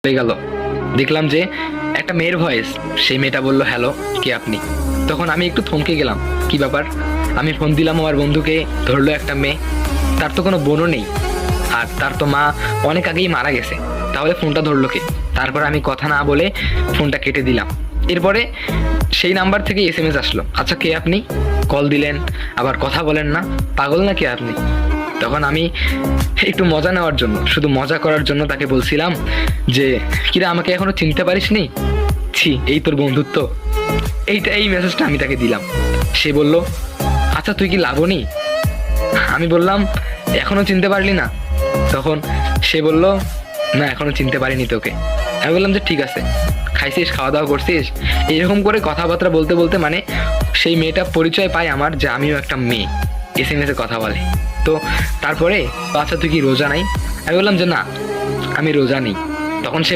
হয়ে গেল, দেখলাম যে একটা মেয়ের ভয়েস। সেই মেয়েটা বলল, হ্যালো, কে আপনি? তখন আমি একটু থমকে গেলাম, কি ব্যাপার? আমি ফোন দিলাম আমার বন্ধুকে, ধরলো একটা মেয়ে। তার তো কোনো বোনও নেই, আর তার তো মা অনেক আগেই মারা গেছে, তাহলে ফোনটা ধরলো কে? তারপর আমি কথা না বলে ফোনটা কেটে দিলাম। এরপরে সেই নাম্বার থেকে এসএমএস আসলো, আচ্ছা কে আপনি? কল দিলেন, আবার কথা বলেন না, পাগল না কে আপনি? তখন আমি একটু মজা নেওয়ার জন্য, শুধু মজা করার জন্য তাকে বলছিলাম যে, কিরে আমাকে এখনো চিনতে পারিসনি? ছি, এই তোর বন্ধুত্ব। এই মেসেজটা আমি তাকে দিলাম। সে বলল, আচ্ছা তুই কি লাবণী? আমি বললাম, এখনো চিনতে পারলি না? তখন সে বলল, না এখনো চিনতে পারিনি তোকে। আমি বললাম যে ঠিক আছে, খাইছিস, খাওয়া দাওয়া করছিস? এরকম করে কথাবার্তা বলতে বলতে মানে সেই মেয়েটা পরিচয় পায় আমার যে আমিও একটা মেয়ে, এসএমএস এ কথা বলে। তো তারপরে, আচ্ছা তুই কি রোজা নাই? আমি বললাম যে না, আমি রোজা নেই। তখন সে